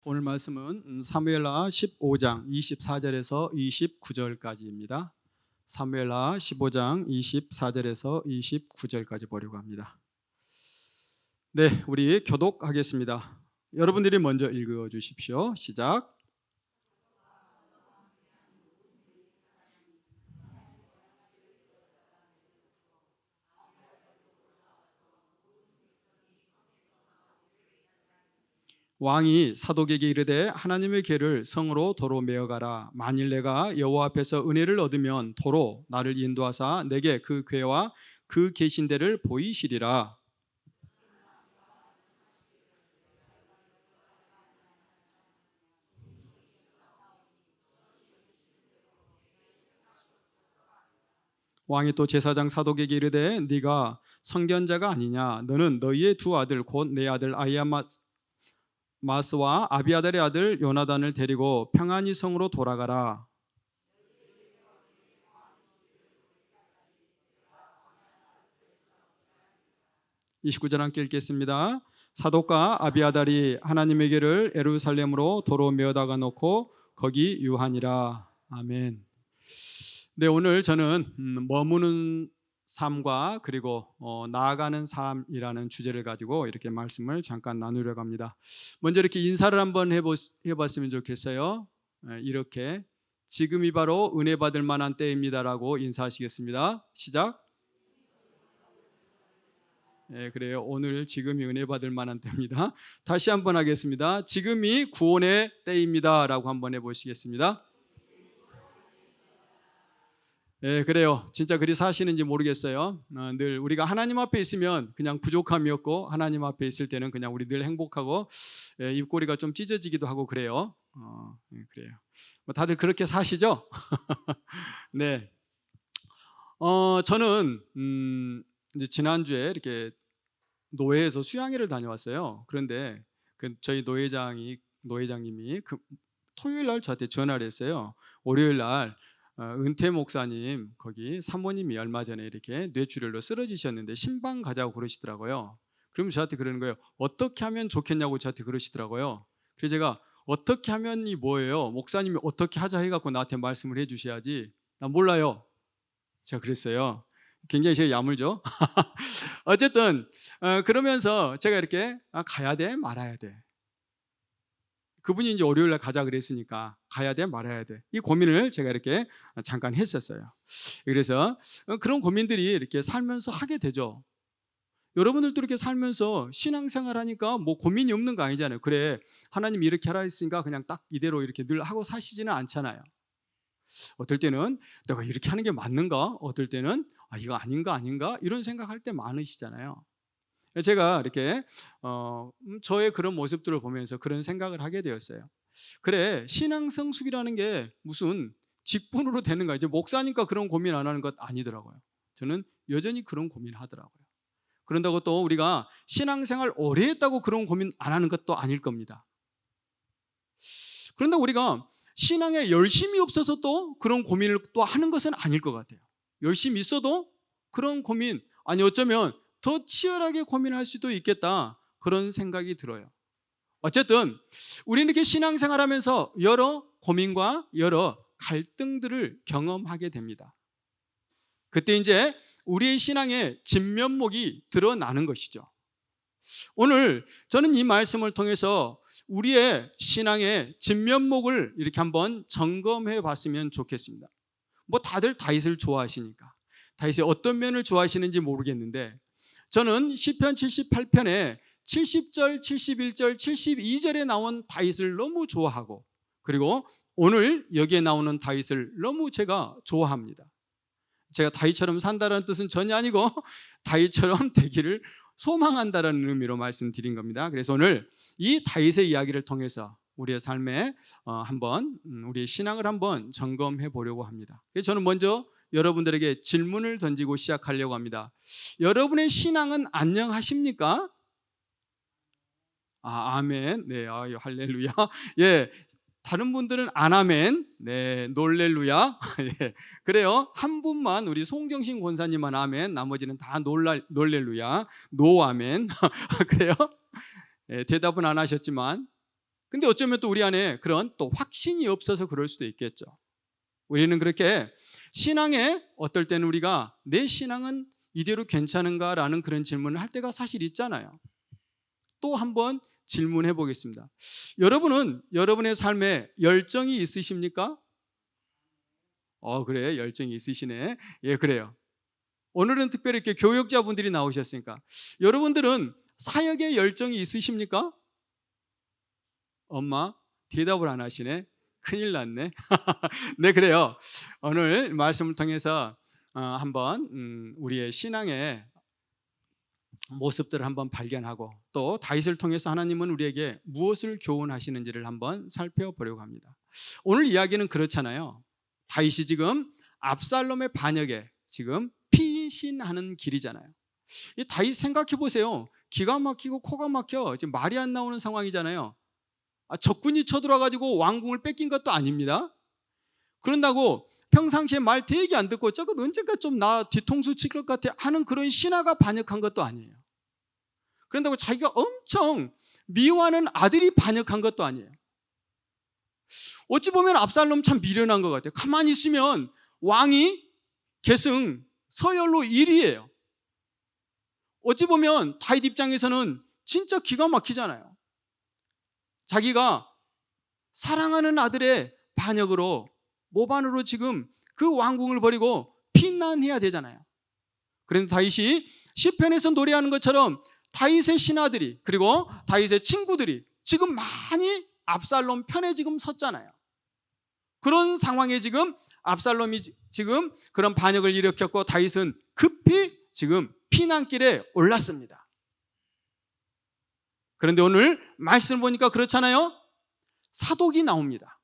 오늘 말씀은 사무엘하 15장 24절에서 29절까지입니다. 사무엘하 15장 24절에서 29절까지 보려고 합니다. 네, 우리 교독하겠습니다. 여러분들이 먼저 읽어 주십시오. 시작. 왕이 사독에게 이르되 하나님의 궤를 성으로 도로 메어가라. 만일 내가 여호와 앞에서 은혜를 얻으면 도로 나를 인도하사 내게 그 궤와 그 계신 데를 보이시리라. 왕이 또 제사장 사독에게 이르되 네가 선견자가 아니냐. 너는 너희의 두 아들 곧 내 아들 마스와 아비아달의 아들 요나단을 데리고 평안히 성으로 돌아가라. 29절 함께 읽겠습니다. 사독과 아비아달이 하나님에게를 예루살렘으로 도로 메어다가 놓고 거기 유하니라. 아멘. 네, 오늘 저는 머무는 삶과 그리고 나아가는 삶이라는 주제를 가지고 이렇게 말씀을 잠깐 나누려고 합니다. 먼저 이렇게 인사를 한번 해봤으면 좋겠어요. 이렇게 지금이 바로 은혜 받을 만한 때입니다라고 인사하시겠습니다. 시작. 네, 그래요. 오늘 지금이 은혜 받을 만한 때입니다. 다시 한번 하겠습니다. 지금이 구원의 때입니다라고 한번 해보시겠습니다. 예, 그래요. 진짜 그리 사시는지 모르겠어요. 늘 우리가 하나님 앞에 있으면 그냥 부족함이 없고 하나님 앞에 있을 때는 그냥 우리 늘 행복하고 입꼬리가 좀 찢어지기도 하고 그래요. 그래요. 뭐 다들 그렇게 사시죠? 네. 저는 이제 지난주에 이렇게 노회에서 수양회를 다녀왔어요. 그런데 저희 노회장님이 토요일 날 저한테 전화를 했어요. 월요일 날 은퇴 목사님 거기 사모님이 얼마 전에 이렇게 뇌출혈로 쓰러지셨는데 신방 가자고 그러시더라고요. 그러면 저한테 그러는 거예요. 어떻게 하면 좋겠냐고 저한테 그러시더라고요. 그래서 제가 어떻게 하면이 뭐예요? 목사님이 어떻게 하자 해갖고 나한테 말씀을 해주셔야지. 나 몰라요. 제가 그랬어요. 굉장히 제가 야물죠. 어쨌든 그러면서 제가 이렇게 가야 돼 말아야 돼. 그분이 이제 월요일 날 가자 그랬으니까 가야 돼 말아야 돼. 이 고민을 제가 이렇게 잠깐 했었어요. 그래서 그런 고민들이 이렇게 살면서 하게 되죠. 여러분들도 이렇게 살면서 신앙생활 하니까 뭐 고민이 없는 거 아니잖아요. 그래, 하나님 이렇게 하라 했으니까 그냥 딱 이대로 이렇게 늘 하고 사시지는 않잖아요. 어떨 때는 내가 이렇게 하는 게 맞는가? 어떨 때는 이거 아닌가 이런 생각할 때 많으시잖아요. 제가 이렇게 저의 그런 모습들을 보면서 그런 생각을 하게 되었어요. 그래, 신앙 성숙이라는 게 무슨 직분으로 되는 거 이제 목사니까 그런 고민 안 하는 것 아니더라고요. 저는 여전히 그런 고민하더라고요. 그런다고 또 우리가 신앙생활 오래 했다고 그런 고민 안 하는 것도 아닐 겁니다. 그런데 우리가 신앙에 열심이 없어서 또 그런 고민을 또 하는 것은 아닐 것 같아요. 열심히 있어도 그런 고민, 아니 어쩌면 더 치열하게 고민할 수도 있겠다, 그런 생각이 들어요. 어쨌든 우리는 이렇게 신앙생활하면서 여러 고민과 여러 갈등들을 경험하게 됩니다. 그때 이제 우리의 신앙의 진면목이 드러나는 것이죠. 오늘 저는 이 말씀을 통해서 우리의 신앙의 진면목을 이렇게 한번 점검해 봤으면 좋겠습니다. 뭐 다들 다윗을 좋아하시니까 다윗의 어떤 면을 좋아하시는지 모르겠는데 저는 시편 78편에 70절, 71절, 72절에 나온 다윗을 너무 좋아하고 그리고 오늘 여기에 나오는 다윗을 너무 제가 좋아합니다. 제가 다윗처럼 산다는 뜻은 전혀 아니고 다윗처럼 되기를 소망한다는 의미로 말씀드린 겁니다. 그래서 오늘 이 다윗의 이야기를 통해서 우리의 삶에 한번 우리의 신앙을 한번 점검해 보려고 합니다. 그래서 저는 먼저 여러분들에게 질문을 던지고 시작하려고 합니다. 여러분의 신앙은 안녕하십니까? 아멘. 네, 할렐루야. 예, 다른 분들은 안 아멘. 네, 놀렐루야. 예, 그래요. 한 분만 우리 송정신 권사님만 아멘. 나머지는 다 놀렐루야. 노 아멘. 그래요? 예, 대답은 안 하셨지만 근데 어쩌면 또 우리 안에 그런 또 확신이 없어서 그럴 수도 있겠죠. 우리는 그렇게 신앙에 어떨 때는 우리가 내 신앙은 이대로 괜찮은가라는 그런 질문을 할 때가 사실 있잖아요. 또 한번 질문해 보겠습니다. 여러분은 여러분의 삶에 열정이 있으십니까? 그래, 열정이 있으시네. 예, 그래요. 오늘은 특별히 이렇게 교역자분들이 나오셨으니까 여러분들은 사역에 열정이 있으십니까? 엄마 대답을 안 하시네. 큰일 났네. 네, 그래요. 오늘 말씀을 통해서 한번 우리의 신앙의 모습들을 한번 발견하고 또 다윗을 통해서 하나님은 우리에게 무엇을 교훈하시는지를 한번 살펴보려고 합니다. 오늘 이야기는 그렇잖아요. 다윗이 지금 압살롬의 반역에 지금 피신하는 길이잖아요. 이 다윗 생각해 보세요. 기가 막히고 코가 막혀 지금 말이 안 나오는 상황이잖아요. 적군이 쳐들어와가지고 왕궁을 뺏긴 것도 아닙니다. 그런다고 평상시에 말 되게 안 듣고 저거 언젠가 좀 나 뒤통수 칠 것 같아 하는 그런 신하가 반역한 것도 아니에요. 그런다고 자기가 엄청 미워하는 아들이 반역한 것도 아니에요. 어찌 보면 압살롬 참 미련한 것 같아요. 가만히 있으면 왕이 계승 서열로 1위예요. 어찌 보면 다윗 입장에서는 진짜 기가 막히잖아요. 자기가 사랑하는 아들의 반역으로 모반으로 지금 그 왕궁을 버리고 피난해야 되잖아요. 그런데 다윗이 시편에서 노래하는 것처럼 다윗의 신하들이 그리고 다윗의 친구들이 지금 많이 압살롬 편에 지금 섰잖아요. 그런 상황에 지금 압살롬이 지금 그런 반역을 일으켰고 다윗은 급히 지금 피난길에 올랐습니다. 그런데 오늘 말씀을 보니까 그렇잖아요. 사독이 나옵니다.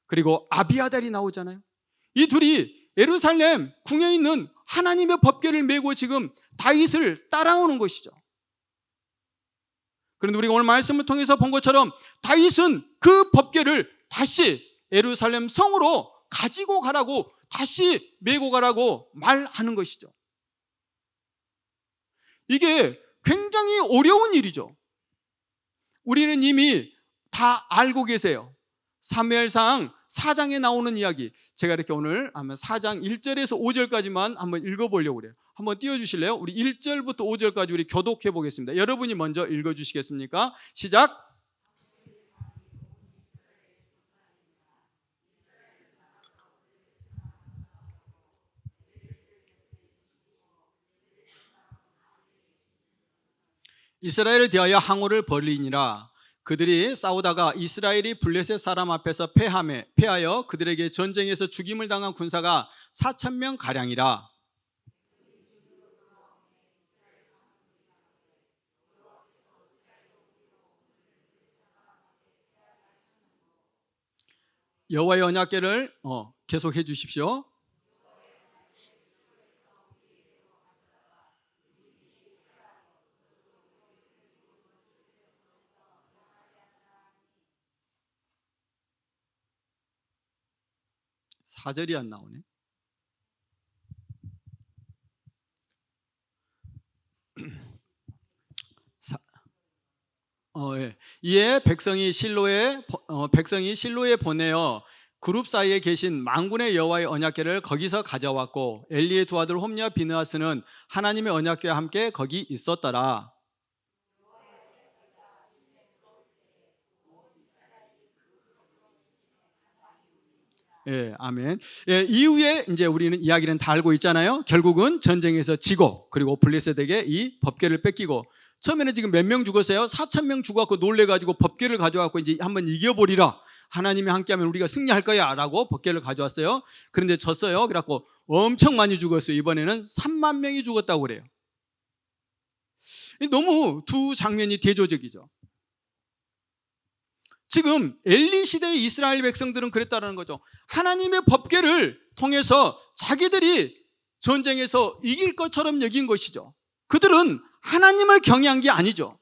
그리고 아비아달이 나오잖아요. 이 둘이 예루살렘 궁에 있는 하나님의 법궤를 메고 지금 다윗을 따라오는 것이죠. 그런데 우리가 오늘 말씀을 통해서 본 것처럼 다윗은 그 법궤를 다시 예루살렘 성으로 가지고 가라고 다시 메고 가라고 말하는 것이죠. 이게 굉장히 어려운 일이죠. 우리는 이미 다 알고 계세요. 사무엘상 4장에 나오는 이야기, 제가 이렇게 오늘 한번 4장 1절에서 5절까지만 한번 읽어보려고 그래요. 한번 띄워주실래요? 우리 1절부터 5절까지 우리 교독해 보겠습니다. 여러분이 먼저 읽어주시겠습니까? 시작. 이스라엘을 대하여 항우를 벌리니라. 그들이 싸우다가 이스라엘이 블레셋 사람 앞에서 패하여 그들에게 전쟁에서 죽임을 당한 군사가 4,000명 가량이라. 여호와의 언약궤를 계속해 주십시오. 사절이 안 나오네. 예. 이에 백성이 실로에 보내어 그룹 사이에 계신 만군의 여호와의 언약궤를 거기서 가져왔고 엘리의 두 아들 홈리와 비느하스는 하나님의 언약궤와 함께 거기 있었더라. 예, 아멘. 예, 이후에 이제 우리는 이야기는 다 알고 있잖아요. 결국은 전쟁에서 지고 그리고 블레셋에게 이 법궤를 뺏기고 처음에는 지금 몇 명 죽었어요? 4,000명 죽었고 놀래가지고 법궤를 가져와서 이제 한번 이겨보리라. 하나님이 함께하면 우리가 승리할 거야라고 법궤를 가져왔어요. 그런데 졌어요. 그래갖고 엄청 많이 죽었어요. 이번에는 3만 명이 죽었다고 그래요. 너무 두 장면이 대조적이죠. 지금 엘리 시대의 이스라엘 백성들은 그랬다는 거죠. 하나님의 법궤를 통해서 자기들이 전쟁에서 이길 것처럼 여긴 것이죠. 그들은 하나님을 경외한 게 아니죠.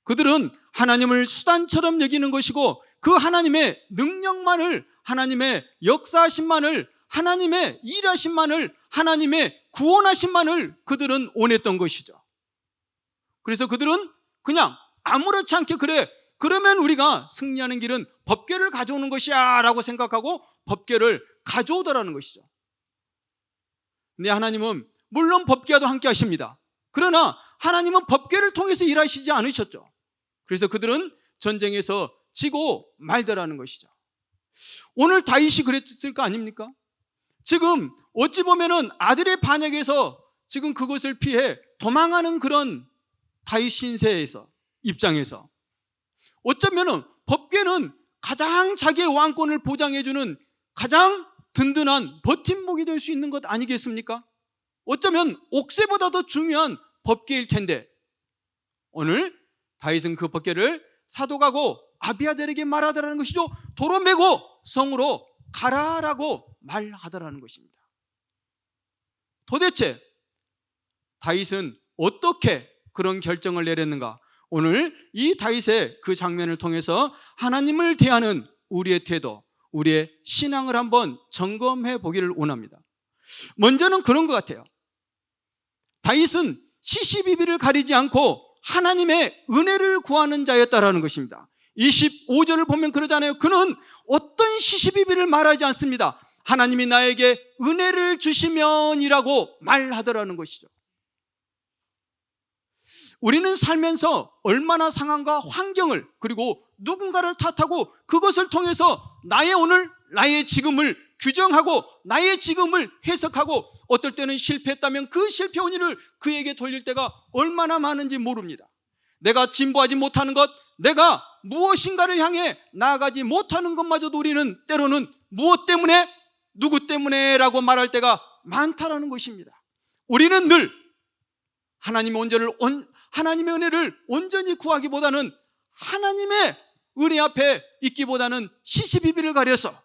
그들은 하나님을 수단처럼 여기는 것이고 그 하나님의 능력만을, 하나님의 역사하심만을, 하나님의 일하심만을, 하나님의 구원하심만을 그들은 원했던 것이죠. 그래서 그들은 그냥 아무렇지 않게 그래 그러면 우리가 승리하는 길은 법궤를 가져오는 것이야 라고 생각하고 법궤를 가져오더라는 것이죠. 근데 하나님은 물론 법궤와도 함께 하십니다. 그러나 하나님은 법궤를 통해서 일하시지 않으셨죠. 그래서 그들은 전쟁에서 지고 말더라는 것이죠. 오늘 다윗이 그랬을 거 아닙니까? 지금 어찌 보면은 아들의 반역에서 지금 그것을 피해 도망하는 그런 다윗 신세에서 입장에서 어쩌면은 법궤는 가장 자기의 왕권을 보장해주는 가장 든든한 버팀목이 될 수 있는 것 아니겠습니까? 어쩌면 옥새보다 더 중요한 법궤일 텐데 오늘 다윗은 그 법궤를 사독하고 아비아델에게 말하더라는 것이죠. 도로 메고 성으로 가라라고 말하더라는 것입니다. 도대체 다윗은 어떻게 그런 결정을 내렸는가? 오늘 이 다윗의 그 장면을 통해서 하나님을 대하는 우리의 태도, 우리의 신앙을 한번 점검해 보기를 원합니다. 먼저는 그런 것 같아요. 다윗은 시시비비를 가리지 않고 하나님의 은혜를 구하는 자였다라는 것입니다. 25절을 보면 그러잖아요. 그는 어떤 시시비비를 말하지 않습니다. 하나님이 나에게 은혜를 주시면이라고 말하더라는 것이죠. 우리는 살면서 얼마나 상황과 환경을 그리고 누군가를 탓하고 그것을 통해서 나의 오늘, 나의 지금을 규정하고 나의 지금을 해석하고 어떨 때는 실패했다면 그 실패 원인을 그에게 돌릴 때가 얼마나 많은지 모릅니다. 내가 진보하지 못하는 것, 내가 무엇인가를 향해 나아가지 못하는 것마저도 우리는 때로는 무엇 때문에, 누구 때문에 라고 말할 때가 많다라는 것입니다. 우리는 늘 하나님의 은혜를 온전히 구하기보다는 하나님의 은혜 앞에 있기보다는 시시비비를 가려서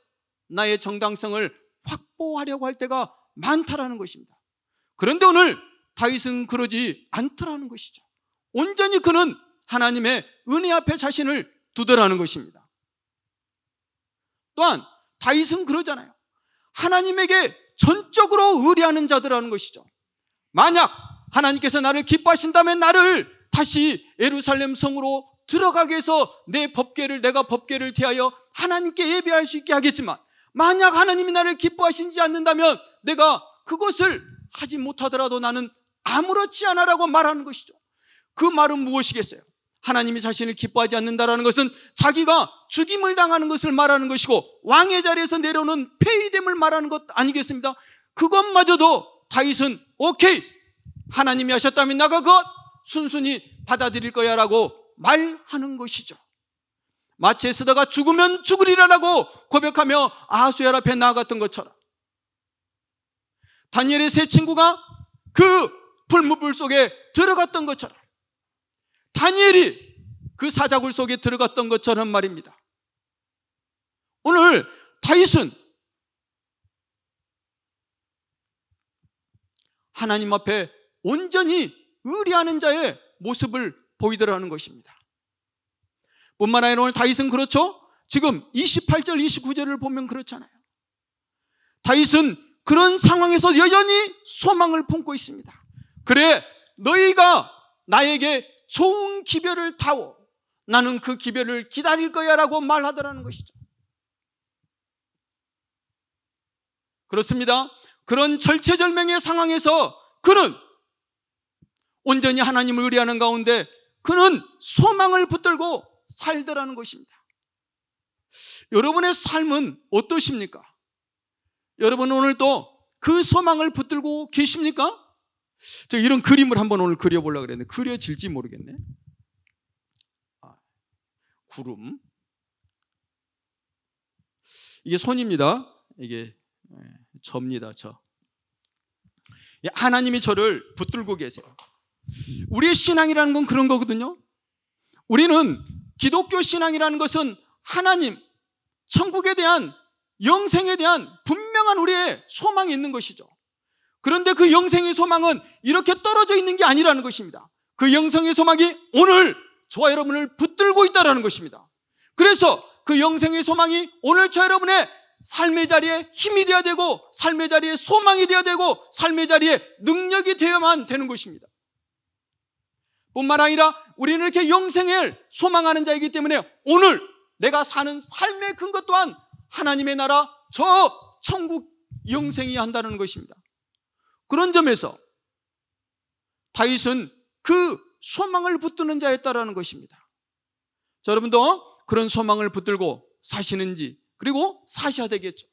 나의 정당성을 확보하려고 할 때가 많다라는 것입니다. 그런데 오늘 다윗은 그러지 않더라는 것이죠. 온전히 그는 하나님의 은혜 앞에 자신을 두더라는 것입니다. 또한 다윗은 그러잖아요. 하나님에게 전적으로 의뢰하는 자들라는 것이죠. 만약 하나님께서 나를 기뻐하신다면 나를 다시 예루살렘 성으로 들어가게 해서 내가 법궤를 대하여 하나님께 예배할 수 있게 하겠지만 만약 하나님이 나를 기뻐하시지 않는다면 내가 그것을 하지 못하더라도 나는 아무렇지 않아라고 말하는 것이죠. 그 말은 무엇이겠어요? 하나님이 자신을 기뻐하지 않는다라는 것은 자기가 죽임을 당하는 것을 말하는 것이고 왕의 자리에서 내려오는 폐위됨을 말하는 것 아니겠습니까? 그것마저도 다윗은 오케이, 하나님이 하셨다면 내가 그것 순순히 받아들일 거야 라고 말하는 것이죠. 마치 에스더가 죽으면 죽으리라라고 고백하며 아하수엘 앞에 나아갔던 것처럼 다니엘의 세 친구가 그 불무불 속에 들어갔던 것처럼 다니엘이 그 사자굴 속에 들어갔던 것처럼 말입니다. 오늘 다윗은 하나님 앞에 온전히 의뢰하는 자의 모습을 보이더라는 것입니다. 뿐만 아니라 오늘 다윗은 그렇죠. 지금 28절 29절을 보면 그렇잖아요. 다윗은 그런 상황에서 여전히 소망을 품고 있습니다. 그래, 너희가 나에게 좋은 기별을 다오, 나는 그 기별을 기다릴 거야 라고 말하더라는 것이죠. 그렇습니다. 그런 절체절명의 상황에서 그는 온전히 하나님을 의뢰하는 가운데 그는 소망을 붙들고 살더라는 것입니다. 여러분의 삶은 어떠십니까? 여러분은 오늘도 그 소망을 붙들고 계십니까? 저 이런 그림을 한번 오늘 그려보려고 그랬는데 그려질지 모르겠네. 구름, 이게 손입니다. 이게 저입니다. 저. 하나님이 저를 붙들고 계세요. 우리의 신앙이라는 건 그런 거거든요. 우리는 기독교 신앙이라는 것은 하나님, 천국에 대한, 영생에 대한 분명한 우리의 소망이 있는 것이죠. 그런데 그 영생의 소망은 이렇게 떨어져 있는 게 아니라는 것입니다. 그 영생의 소망이 오늘 저와 여러분을 붙들고 있다는 것입니다. 그래서 그 영생의 소망이 오늘 저 여러분의 삶의 자리에 힘이 되어야 되고 삶의 자리에 소망이 되어야 되고 삶의 자리에 능력이 되어야만 되는 것입니다. 뿐만 아니라 우리는 이렇게 영생을 소망하는 자이기 때문에 오늘 내가 사는 삶의 근거 또한 하나님의 나라 저 천국 영생이 한다는 것입니다. 그런 점에서 다윗은 그 소망을 붙드는 자였다라는 것입니다. 자, 여러분도 그런 소망을 붙들고 사시는지, 그리고 사셔야 되겠죠.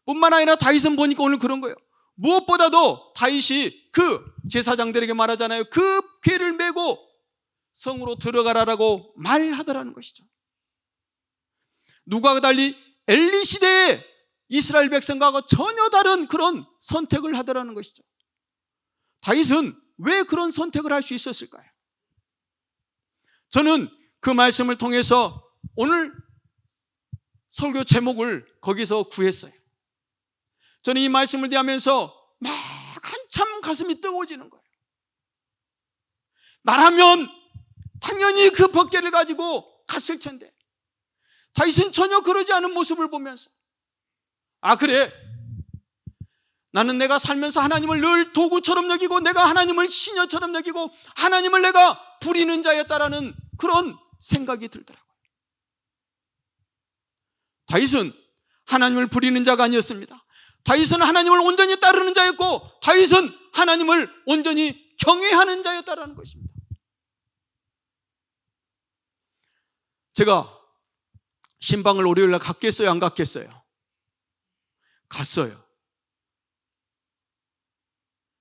뿐만 아니라 다윗은 보니까 오늘 그런 거예요. 무엇보다도 다윗이 그 제사장들에게 말하잖아요. 그 궤를 메고 성으로 들어가라라고 말하더라는 것이죠. 누구와 달리 엘리 시대의 이스라엘 백성과 전혀 다른 그런 선택을 하더라는 것이죠. 다윗은 왜 그런 선택을 할 수 있었을까요? 저는 그 말씀을 통해서 오늘 설교 제목을 거기서 구했어요. 저는 이 말씀을 대하면서 막 한참 가슴이 뜨거워지는 거예요. 나라면 당연히 그 법궤를 가지고 갔을 텐데 다윗은 전혀 그러지 않은 모습을 보면서, 아, 그래, 나는 내가 살면서 하나님을 늘 도구처럼 여기고 내가 하나님을 시녀처럼 여기고 하나님을 내가 부리는 자였다라는 그런 생각이 들더라고요. 다윗은 하나님을 부리는 자가 아니었습니다. 다윗은 하나님을 온전히 따르는 자였고 다윗은 하나님을 온전히 경외하는 자였다라는 것입니다. 제가 신방을 월요일날 갔겠어요, 안 갔겠어요? 갔어요.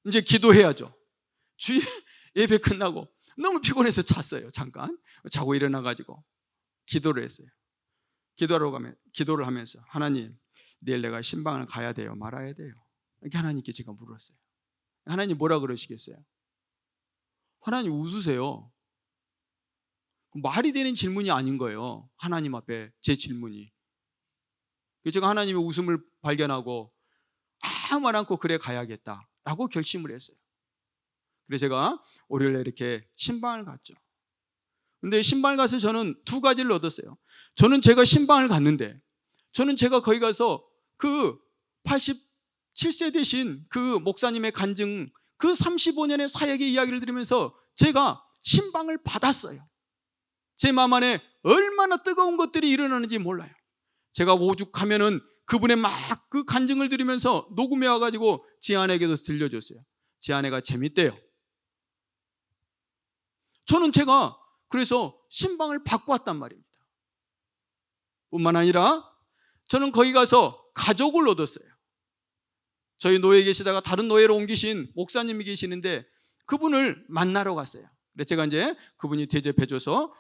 이제 기도해야죠. 주일 예배 끝나고 너무 피곤해서 잤어요. 잠깐 자고 일어나가지고 기도를 했어요. 기도를 하면서 하나님, 내일 내가 신방을 가야 돼요, 말아야 돼요? 이렇게 하나님께 제가 물었어요. 하나님 뭐라 그러시겠어요? 하나님 웃으세요. 말이 되는 질문이 아닌 거예요. 하나님 앞에 제 질문이. 제가 하나님의 웃음을 발견하고 아무 말 않고 그래 가야겠다라고 결심을 했어요. 그래서 제가 월요일에 이렇게 신방을 갔죠. 근데 신방을 가서 저는 두 가지를 얻었어요. 저는 제가 신방을 갔는데 저는 제가 거기 가서 그 87세 되신 그 목사님의 간증, 그 35년의 사역의 이야기를 들으면서 제가 신방을 받았어요. 제 마음 안에 얼마나 뜨거운 것들이 일어나는지 몰라요. 제가 오죽하면은 그분의 막 그 간증을 들으면서 녹음해 와가지고 제 아내에게도 들려줬어요. 제 아내가 재밌대요. 저는 제가 그래서 신방을 받고 왔단 말입니다. 뿐만 아니라 저는 거기 가서 가족을 얻었어요. 저희 노예에 계시다가 다른 노예로 옮기신 목사님이 계시는데 그분을 만나러 갔어요. 그래서 제가 이제 그분이 대접해줘서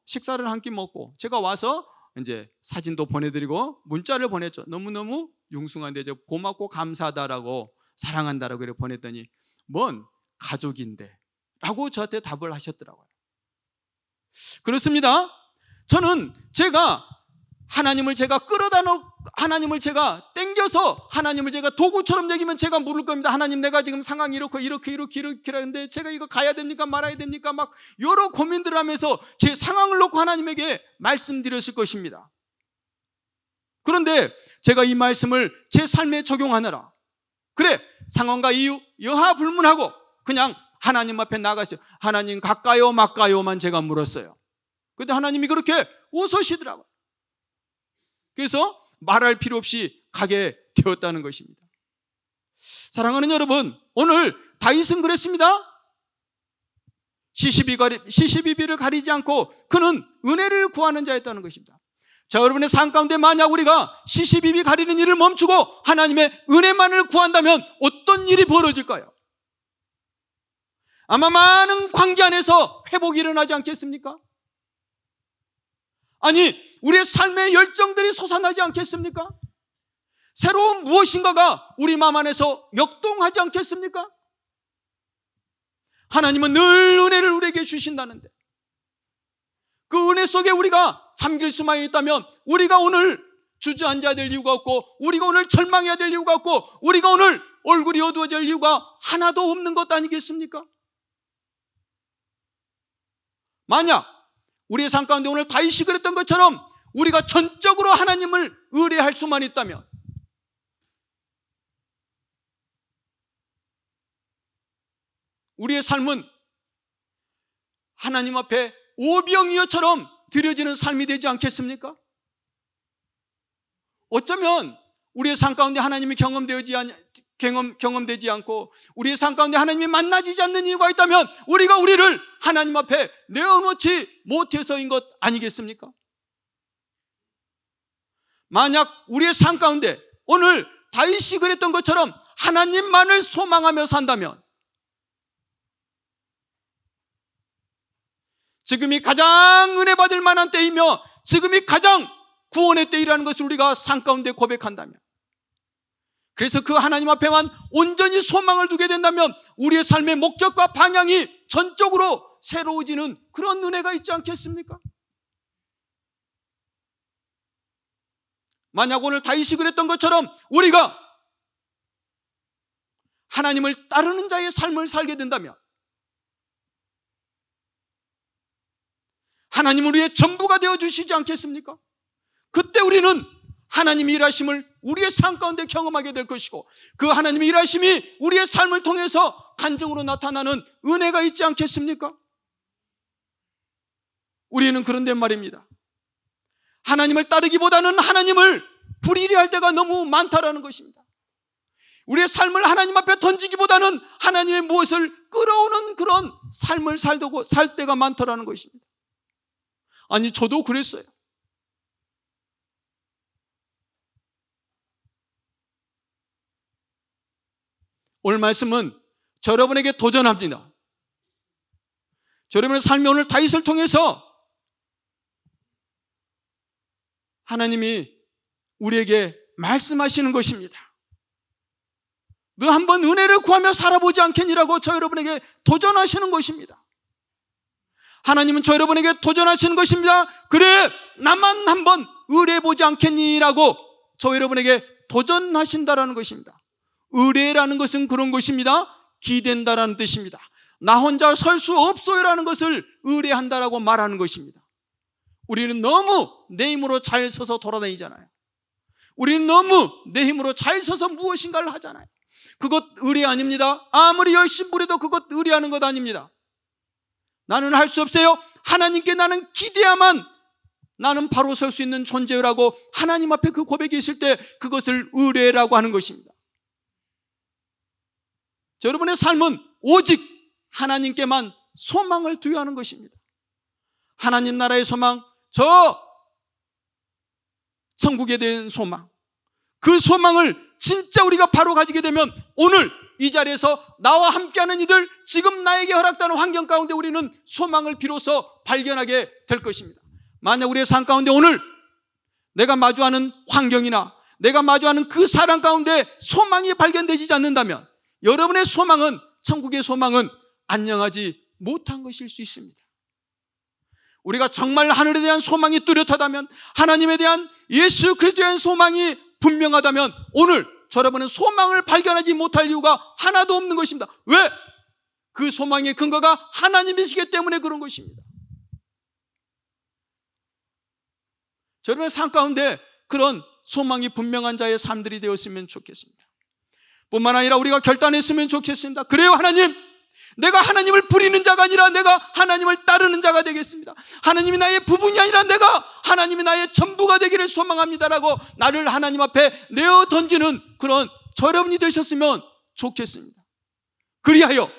식사를 한 끼 먹고 제가 와서 이제 사진도 보내드리고 문자를 보냈죠. 너무너무 융숭한데 고맙고 감사하다라고 사랑한다라고 이렇게 보냈더니 뭔 가족인데 라고 저한테 답을 하셨더라고요. 그렇습니다. 저는 제가 하나님을 제가 끌어다 놓고 하나님을 제가 땡겨서 하나님을 제가 도구처럼 여기면 제가 물을 겁니다. 하나님, 내가 지금 상황이 이렇게 하는데 제가 이거 가야 됩니까 말아야 됩니까 막 여러 고민들을 하면서 제 상황을 놓고 하나님에게 말씀드렸을 것입니다. 그런데 제가 이 말씀을 제 삶에 적용하느라 그래 상황과 이유 여하 불문하고 그냥 하나님 앞에 나갔어요. 하나님 갈까요 말까요만 제가 물었어요. 그런데 하나님이 그렇게 웃으시더라고요. 그래서 말할 필요 없이 가게 되었다는 것입니다. 사랑하는 여러분, 오늘 다윗은 그랬습니다. 시시비비를 가리지 않고 그는 은혜를 구하는 자였다는 것입니다. 자, 여러분의 삶 가운데 만약 우리가 시시비비 가리는 일을 멈추고 하나님의 은혜만을 구한다면 어떤 일이 벌어질까요? 아마 많은 관계 안에서 회복이 일어나지 않겠습니까? 아니, 우리의 삶의 열정들이 솟아나지 않겠습니까? 새로운 무엇인가가 우리 마음 안에서 역동하지 않겠습니까? 하나님은 늘 은혜를 우리에게 주신다는데 그 은혜 속에 우리가 잠길 수만 있다면 우리가 오늘 주저앉아야 될 이유가 없고 우리가 오늘 절망해야 될 이유가 없고 우리가 오늘 얼굴이 어두워질 이유가 하나도 없는 것 아니겠습니까? 만약 우리의 삶 가운데 오늘 다윗이 그랬던 것처럼 우리가 전적으로 하나님을 의뢰할 수만 있다면 우리의 삶은 하나님 앞에 오병이어처럼 드려지는 삶이 되지 않겠습니까? 어쩌면 우리의 삶 가운데 하나님이 경험되지 않고 우리의 삶 가운데 하나님이 만나지지 않는 이유가 있다면 우리가 우리를 하나님 앞에 내어놓지 못해서인 것 아니겠습니까? 만약 우리의 삶 가운데 오늘 다윗이 그랬던 것처럼 하나님만을 소망하며 산다면 지금이 가장 은혜 받을 만한 때이며 지금이 가장 구원의 때이라는 것을 우리가 삶 가운데 고백한다면, 그래서 그 하나님 앞에만 온전히 소망을 두게 된다면 우리의 삶의 목적과 방향이 전적으로 새로워지는 그런 은혜가 있지 않겠습니까? 만약 오늘 다윗이 그랬던 것처럼 우리가 하나님을 따르는 자의 삶을 살게 된다면 하나님은 우리의 전부가 되어주시지 않겠습니까? 그때 우리는 하나님의 일하심을 우리의 삶 가운데 경험하게 될 것이고 그 하나님의 일하심이 우리의 삶을 통해서 간증으로 나타나는 은혜가 있지 않겠습니까? 우리는 그런데 말입니다, 하나님을 따르기보다는 하나님을 불의할 때가 너무 많다라는 것입니다. 우리의 삶을 하나님 앞에 던지기보다는 하나님의 무엇을 끌어오는 그런 삶을 살 때가 많다라는 것입니다. 아니, 저도 그랬어요. 오늘 말씀은 저 여러분에게 도전합니다. 저 여러분의 삶이 오늘 다윗을 통해서 하나님이 우리에게 말씀하시는 것입니다. 너 한번 은혜를 구하며 살아보지 않겠니라고 저 여러분에게 도전하시는 것입니다. 하나님은 저 여러분에게 도전하시는 것입니다. 그래, 나만 한번 의뢰해보지 않겠니라고 저 여러분에게 도전하신다라는 것입니다. 의뢰라는 것은 그런 것입니다. 기댄다라는 뜻입니다. 나 혼자 설 수 없어요라는 것을 의뢰한다라고 말하는 것입니다. 우리는 너무 내 힘으로 잘 서서 돌아다니잖아요. 우리는 너무 내 힘으로 잘 서서 무엇인가를 하잖아요. 그것 의뢰 아닙니다. 아무리 열심히 부려도 그것 의뢰하는 것 아닙니다. 나는 할 수 없어요. 하나님께 나는 기대야만 나는 바로 설 수 있는 존재라고 하나님 앞에 그 고백이 있을 때 그것을 의뢰라고 하는 것입니다. 자, 여러분의 삶은 오직 하나님께만 소망을 두어야 하는 것입니다. 하나님 나라의 소망, 저 천국에 대한 소망, 그 소망을 진짜 우리가 바로 가지게 되면 오늘 이 자리에서 나와 함께하는 이들, 지금 나에게 허락되는 환경 가운데 우리는 소망을 비로소 발견하게 될 것입니다. 만약 우리의 삶 가운데 오늘 내가 마주하는 환경이나 내가 마주하는 그 사람 가운데 소망이 발견되지 않는다면 여러분의 소망은, 천국의 소망은 안녕하지 못한 것일 수 있습니다. 우리가 정말 하늘에 대한 소망이 뚜렷하다면, 하나님에 대한, 예수 그리스도에 대한 소망이 분명하다면 오늘 여러분은 소망을 발견하지 못할 이유가 하나도 없는 것입니다. 왜? 그 소망의 근거가 하나님이시기 때문에 그런 것입니다. 여러분의 삶 가운데 그런 소망이 분명한 자의 삶들이 되었으면 좋겠습니다. 뿐만 아니라 우리가 결단했으면 좋겠습니다. 그래요, 하나님, 내가 하나님을 부리는 자가 아니라 내가 하나님을 따르는 자가 되겠습니다. 하나님이 나의 부분이 아니라 내가 하나님이 나의 전부가 되기를 소망합니다라고 나를 하나님 앞에 내어 던지는 그런 저 여러분이 되셨으면 좋겠습니다. 그리하여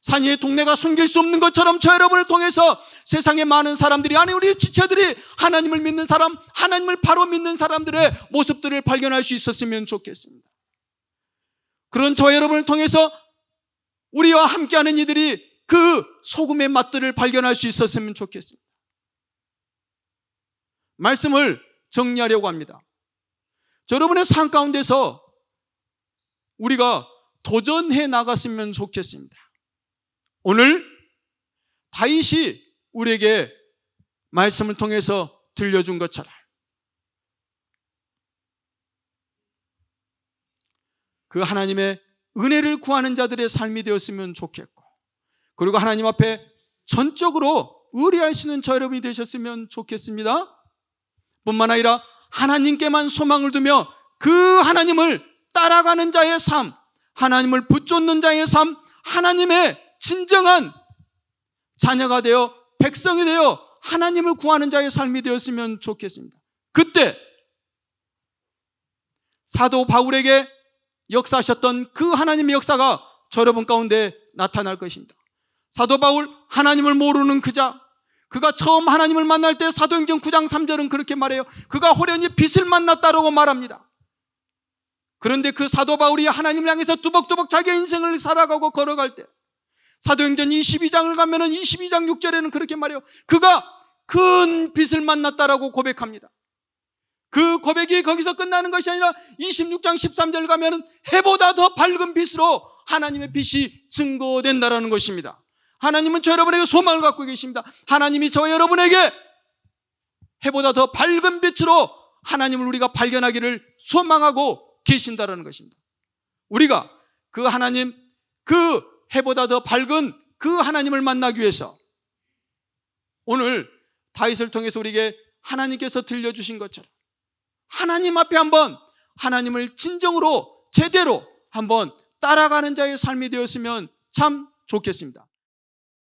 산 위의 동네가 숨길 수 없는 것처럼 저 여러분을 통해서 세상의 많은 사람들이, 아니 우리 지체들이 하나님을 믿는 사람, 하나님을 바로 믿는 사람들의 모습들을 발견할 수 있었으면 좋겠습니다. 그런 저 여러분을 통해서 우리와 함께하는 이들이 그 소금의 맛들을 발견할 수 있었으면 좋겠습니다. 말씀을 정리하려고 합니다. 여러분의 삶 가운데서 우리가 도전해 나갔으면 좋겠습니다. 오늘 다윗이 우리에게 말씀을 통해서 들려준 것처럼 그 하나님의 은혜를 구하는 자들의 삶이 되었으면 좋겠고, 그리고 하나님 앞에 전적으로 의뢰할 수 있는 저 여러분이 되셨으면 좋겠습니다. 뿐만 아니라 하나님께만 소망을 두며 그 하나님을 따라가는 자의 삶, 하나님을 붙잡는 자의 삶, 하나님의 진정한 자녀가 되어 백성이 되어 하나님을 구하는 자의 삶이 되었으면 좋겠습니다. 그때 사도 바울에게 역사하셨던 그 하나님의 역사가 저 여러분 가운데 나타날 것입니다. 사도 바울, 하나님을 모르는 그자, 그가 처음 하나님을 만날 때 사도행전 9장 3절은 그렇게 말해요. 그가 호련히 빛을 만났다라고 말합니다. 그런데 그 사도 바울이 하나님을 향해서 뚜벅뚜벅 자기의 인생을 살아가고 걸어갈 때 사도행전 22장을 가면은 22장 6절에는 그렇게 말해요. 그가 큰 빛을 만났다라고 고백합니다. 그 고백이 거기서 끝나는 것이 아니라 26장 13절 가면은 해보다 더 밝은 빛으로 하나님의 빛이 증거된다라는 것입니다. 하나님은 저 여러분에게 소망을 갖고 계십니다. 하나님이 저 여러분에게 해보다 더 밝은 빛으로 하나님을 우리가 발견하기를 소망하고 계신다라는 것입니다. 우리가 그 하나님, 그 해보다 더 밝은 그 하나님을 만나기 위해서 오늘 다윗을 통해서 우리에게 하나님께서 들려주신 것처럼 하나님 앞에 한번 하나님을 진정으로 제대로 한번 따라가는 자의 삶이 되었으면 참 좋겠습니다.